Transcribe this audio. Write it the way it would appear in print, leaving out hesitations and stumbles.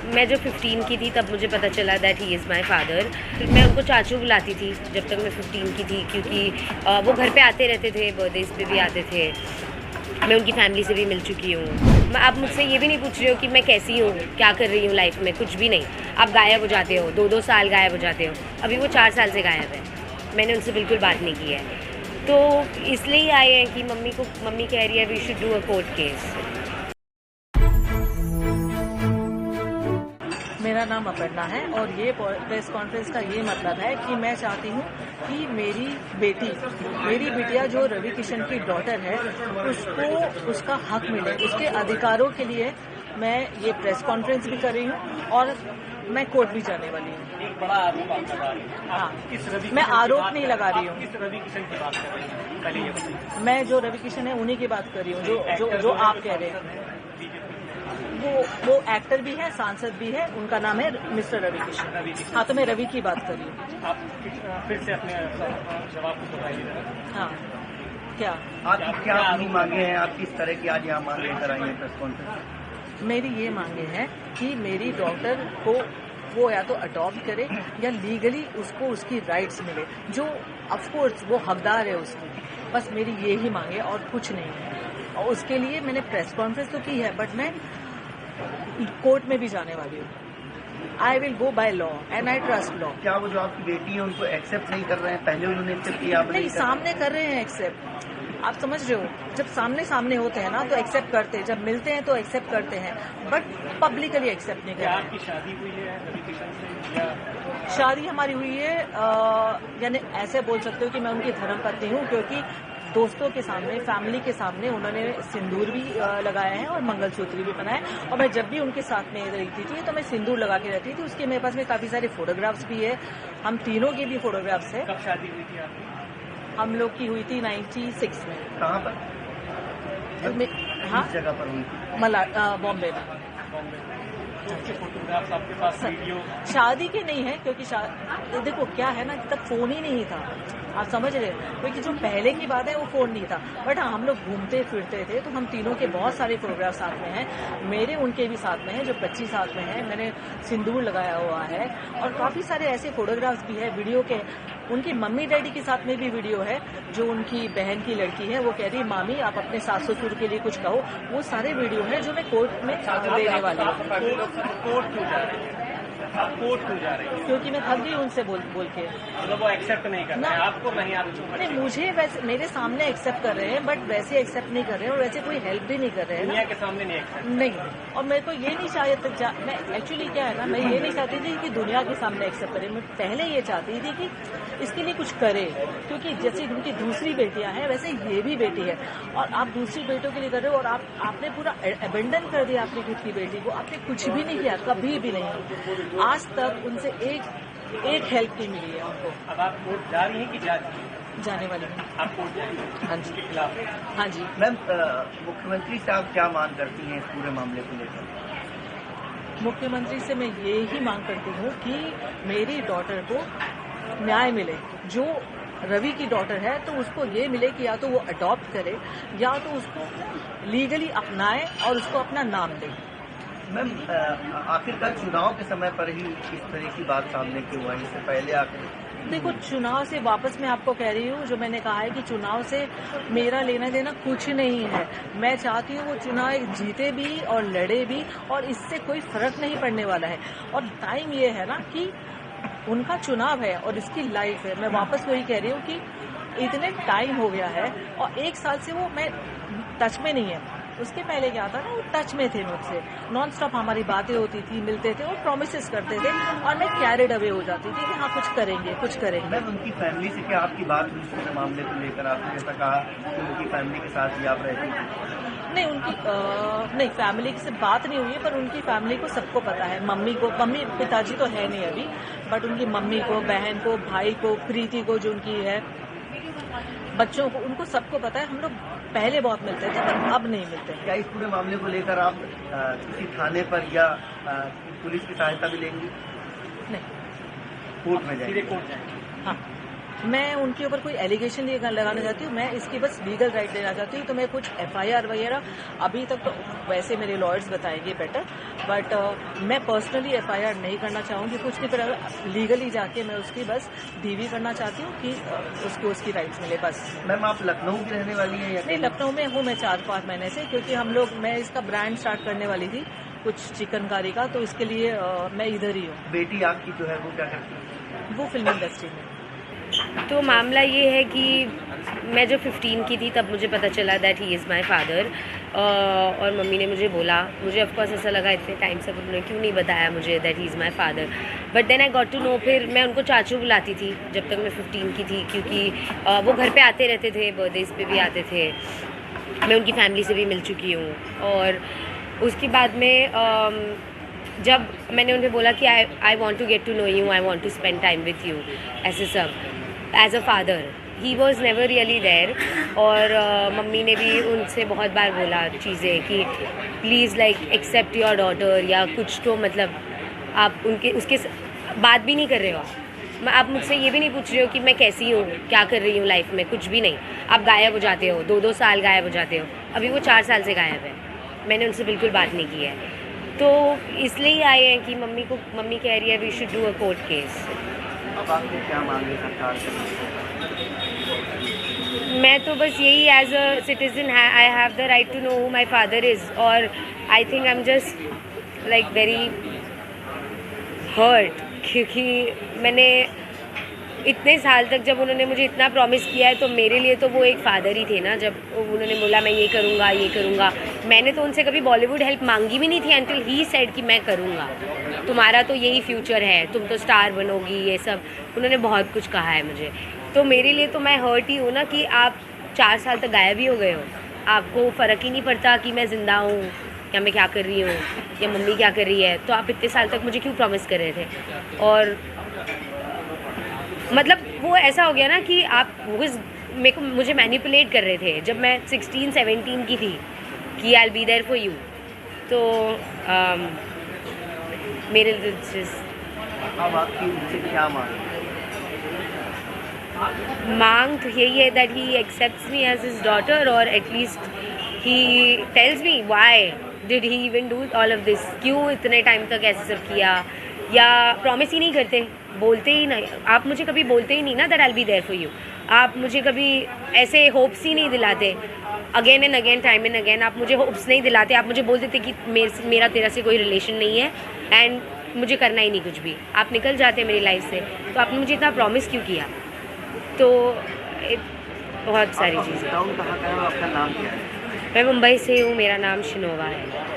मैं जब 15 की थी तब मुझे पता चला that he is my father. मैं उनको चाचू बुलाती थी जब तक मैं 15 की थी, क्योंकि वो घर पे आते रहते थे, बर्थडेज पे भी आते थे। मैं उनकी फैमिली से भी मिल चुकी हूँ। आप मुझसे ये भी नहीं पूछ रहे हो कि मैं कैसी हूँ, क्या कर रही हूँ लाइफ में, कुछ भी नहीं। आप गायब हो जाते हो, 2-2 साल गायब हो जाते हो। अभी वो 4 साल से गायब है, मैंने उनसे बिल्कुल बात नहीं की है। तो इसलिए आए हैं कि मम्मी कह रही है we should do a court case. मेरा नाम अपर्णा है और ये प्रेस कॉन्फ्रेंस का ये मतलब है कि मैं चाहती हूँ कि मेरी बिटिया जो रवि किशन की डॉटर है उसको उसका हक मिले, उसके अधिकारों के लिए मैं ये प्रेस कॉन्फ्रेंस भी कर रही हूँ और मैं कोर्ट भी जाने वाली हूँ। एक बड़ा आरोप आप लगा रही हैं। हाँ, मैं आरोप नहीं लगा रही हूँ। किस रवि किशन की बात कर रही हैं? पहले ये बताइए। मैं जो रवि किशन है उन्हीं की बात कर रही हूँ जो आप कह रहे हैं। वो एक्टर भी है, सांसद भी है, उनका नाम है मिस्टर रवि किशन। हाँ, तो मैं रवि की बात कर रही हूँ। आप फिर से अपने जवाब को बताइए। हाँ, क्या आप क्या अपनी मांगे हैं? आप किस तरह की आज यहाँ मांग लेकर आई हैं प्रेस कॉन्फ्रेंस? मेरी ये मांगे हैं कि मेरी डॉटर को वो या तो अडॉप्ट करे या लीगली उसको उसकी राइट्स मिले, जो ऑफकोर्स वो हकदार है उसकी। बस मेरी ये ही मांगे और कुछ नहीं है। और उसके लिए मैंने प्रेस कॉन्फ्रेंस तो की है, बट मैं कोर्ट में भी जाने वाली हूँ। I will go by law and I trust law. क्या वो जो आपकी बेटी है उनको एक्सेप्ट नहीं कर रहे हैं? पहले उन्होंने एक्सेप्ट किया, आप नहीं, सामने कर रहे हैं एक्सेप्ट। आप समझ रहे हो, जब सामने होते हैं ना तो एक्सेप्ट करते हैं, जब मिलते हैं तो एक्सेप्ट करते हैं, बट पब्लिकली एक्सेप्ट नहीं करते। आपकी शादी हुई है रवि किशन से या? शादी हमारी हुई है, यानी ऐसे बोल सकते हो कि मैं उनकी धर्मपत्नी हूँ, क्योंकि दोस्तों के सामने, फैमिली के सामने उन्होंने सिंदूर भी लगाया है और मंगलसूत्र भी पहना है। और मैं जब भी उनके साथ में रहती थी तो मैं सिंदूर लगा के रहती थी। उसके मेरे पास में काफी सारे फोटोग्राफ्स भी है, हम तीनों के भी फोटोग्राफ्स है। कब शादी हुई थी आपकी? हम लोग की हुई थी 96 में। कहाँ पर? हाँ, किस जगह पर हुई थी? बॉम्बे में। फोटोग्राफ्स आपके पास, वीडियो? शादी के नहीं है, क्योंकि देखो क्या है ना, तब फोन ही नहीं था। आप समझ रहे हो, क्योंकि जो पहले की बात है वो फोन नहीं था। बट हाँ, हम लोग घूमते फिरते थे, तो हम तीनों के बहुत सारे फोटोग्राफ साथ में हैं। मेरे उनके भी साथ में हैं, जो बच्ची साथ में है, मैंने सिंदूर लगाया हुआ है। और काफी सारे ऐसे फोटोग्राफ्स भी है वीडियो के। उनकी मम्मी डैडी के साथ में भी वीडियो है। जो उनकी बहन की लड़की है वो कह रही है मामी आप अपने सास ससुर के लिए कुछ कहो। वो सारे वीडियो है जो मैं कोर्ट में देने वाली हूँ। कोर्ट क्यों जा रही है? आप कोर्ट क्यों जा रही है? क्योंकि मैं थक गई उनसे बोल के। मतलब वो एक्सेप्ट नहीं कर रहे हैं आपको? नहीं, आप नहीं, मुझे वैसे मेरे सामने एक्सेप्ट कर रहे हैं, बट वैसे एक्सेप्ट नहीं कर रहे हैं और वैसे कोई हेल्प भी नहीं कर रहे हैं। दुनिया के सामने नहीं एक्सेप्ट नहीं, और मेरे को ये नहीं चाहिए। मैं एक्चुअली क्या है ना, मैं ये नहीं चाहती थी कि दुनिया के सामने एक्सेप्ट करे। मैं पहले ये चाहती थी कि इसके लिए कुछ करे, क्योंकि जैसे उनकी दूसरी बेटियां हैं वैसे ये भी बेटी है। और आप दूसरी बेटियों के लिए कर रहे हो और आपने पूरा अबेंडन कर दिया अपनी खुद की बेटी को। आपने कुछ भी नहीं किया, कभी भी नहीं। आज तक उनसे एक हेल्प नहीं मिली है उनको। अब आप कोर्ट जा रही हैं कि जा रही हैं? जाने वाली हूँ। आप कोर्ट जाएंगे? हाँ जी, उसके खिलाफ? हाँ जी। मैम, मुख्यमंत्री साहब क्या मांग करती हैं इस पूरे मामले को लेकर? मुख्यमंत्री से मैं ये ही मांग करती हूँ कि मेरी डॉटर को न्याय मिले। जो रवि की डॉटर है तो उसको ये मिले कि या तो वो अडॉप्ट करे या तो उसको लीगली अपनाए और उसको अपना नाम दे। मैम, आखिरकार चुनाव के समय पर ही इस तरह की बात सामने क्यों आई? इससे पहले आखिर देखो, चुनाव से वापस मैं आपको कह रही हूँ, जो मैंने कहा है कि चुनाव से मेरा लेना देना कुछ नहीं है। मैं चाहती हूँ वो चुनाव जीते भी और लड़े भी, और इससे कोई फर्क नहीं पड़ने वाला है। और टाइम ये है ना कि उनका चुनाव है और इसकी लाइफ है। मैं वापस वही कह रही हूँ कि इतने टाइम हो गया है और 1 साल से वो मैं टच में नहीं है। उसके पहले क्या था ना, वो टच में थे मुझसे, नॉन स्टॉप हमारी बातें होती थी, मिलते थे और प्रॉमिसेस करते थे और मैं कैरिड अवे हो जाती थी कि हाँ कुछ करेंगे। मैम, उनकी फैमिली से क्या आपकी बात हुई इस पूरे मामले को लेकर? आपने जैसा कहा कि उनकी फैमिली के साथ ही आप रहती थी। नहीं, फैमिली से बात नहीं हुई है, पर उनकी फैमिली को सबको पता है। मम्मी पिताजी तो है नहीं अभी, बट उनकी मम्मी को, बहन को, भाई को, प्रीति को जो उनकी है, बच्चों को, उनको सबको पता है। हम लोग पहले बहुत मिलते थे पर अब नहीं मिलते। क्या इस पूरे मामले को लेकर आप किसी थाने पर या पुलिस की सहायता भी लेंगी? नहीं, कोर्ट में जाएंगे? कोर्ट जाएंगे? हाँ। मैं उनके ऊपर कोई एलिगेशन नहीं लगाना चाहती हूँ, मैं इसकी बस लीगल राइट देना चाहती हूँ। तो मैं कुछ FIR वगैरह अभी तक तो वैसे मेरे लॉयर्स बताएंगे बेटर, बट मैं पर्सनली FIR नहीं करना चाहूँगी कुछ नहीं, पर लीगली जाके मैं उसकी बस DV करना चाहती हूँ कि उसको उसकी राइट्स मिले बस। मैम आप लखनऊ की रहने वाली हैं या नहीं, लखनऊ में हूँ मैं 4-5 महीने से, क्योंकि मैं इसका ब्रांड स्टार्ट करने वाली थी कुछ चिकनकारी का, तो इसके लिए मैं इधर ही हूँ। बेटी आपकी जो है वो क्या करती है? वो फिल्म इंडस्ट्री में। तो मामला ये है कि मैं जब 15 की थी तब मुझे पता चला that he is my father, और मम्मी ने मुझे बोला, मुझे ऑफकोर्स ऐसा लगा इतने टाइम से उन्होंने क्यों नहीं बताया मुझे that he is my father, but then I got to know. फिर मैं उनको चाचू बुलाती थी जब तक मैं 15 की थी, क्योंकि वो घर पे आते रहते थे, बर्थडेज पे भी आते थे, मैं उनकी फैमिली से भी मिल चुकी हूँ। और उसके बाद में जब मैंने उन्हें बोला कि I want to get to know you, I want to spend time with you, ऐसे सब as a father, he was never really there. और मम्मी ने भी उनसे बहुत बार बोला चीज़ें कि please like accept your daughter, या कुछ तो मतलब आप उसके बात भी नहीं कर रहे हो। आप मुझसे ये भी नहीं पूछ रहे हो कि मैं कैसी हूँ, क्या कर रही हूँ लाइफ में, कुछ भी नहीं। आप गायब हो जाते हो, 2-2 साल गायब हो जाते हो। अभी वो 4 साल से गायब है, मैंने उनसे बिल्कुल बात नहीं की है। तो इसलिए आए हैं कि मम्मी कह रही है we should do a court case. अब आपकी क्या मांग है सरकार से? मैं तो बस यही as a citizen I have the right to know who my father is, और I think I am just like very hurt, क्योंकि मैंने इतने साल तक जब उन्होंने मुझे इतना प्रॉमिस किया है, तो मेरे लिए तो वो एक फ़ादर ही थे ना। जब उन्होंने बोला मैं ये करूँगा, मैंने तो उनसे कभी बॉलीवुड हेल्प मांगी भी नहीं थी अंटिल ही सेड कि मैं करूँगा, तुम्हारा तो यही फ्यूचर है, तुम तो स्टार बनोगी, ये सब उन्होंने बहुत कुछ कहा है मुझे। तो मेरे लिए तो मैं हर्ट ही हूँ ना कि आप 4 साल तक गायब ही हो गए हो, आपको फ़र्क ही नहीं पड़ता कि मैं ज़िंदा हूँ या मैं क्या कर रही हूँ या मम्मी क्या कर रही है। तो आप इतने साल तक मुझे क्यों प्रॉमिस कर रहे थे? और मतलब वो ऐसा हो गया ना कि आप मुझे मैनिपुलेट कर रहे थे जब मैं 16-17 की थी कि I will be there for you. तो मेरे अब आपकी उनसे क्या मांग तो यही है that he accepts me as his daughter, और at least he tells me why did he even do all of this, क्यों इतने टाइम तक ऐसे सब किया, या प्रॉमिस ही नहीं करते, बोलते ही नहीं। आप मुझे कभी बोलते ही नहीं ना that I will be there for you, आप मुझे कभी ऐसे होप्स ही नहीं दिलाते, again and again, time and again आप मुझे होप्स नहीं दिलाते। आप मुझे बोल देते कि मेरा तेरा से कोई रिलेशन नहीं है एंड मुझे करना ही नहीं कुछ भी, आप निकल जाते मेरी लाइफ से। तो आपने मुझे इतना प्रॉमिस क्यों किया? तो बहुत सारी चीज़ें। कहाँ का है और आपका नाम क्या है? मैं मुंबई से हूँ, मेरा नाम शिनोवा है।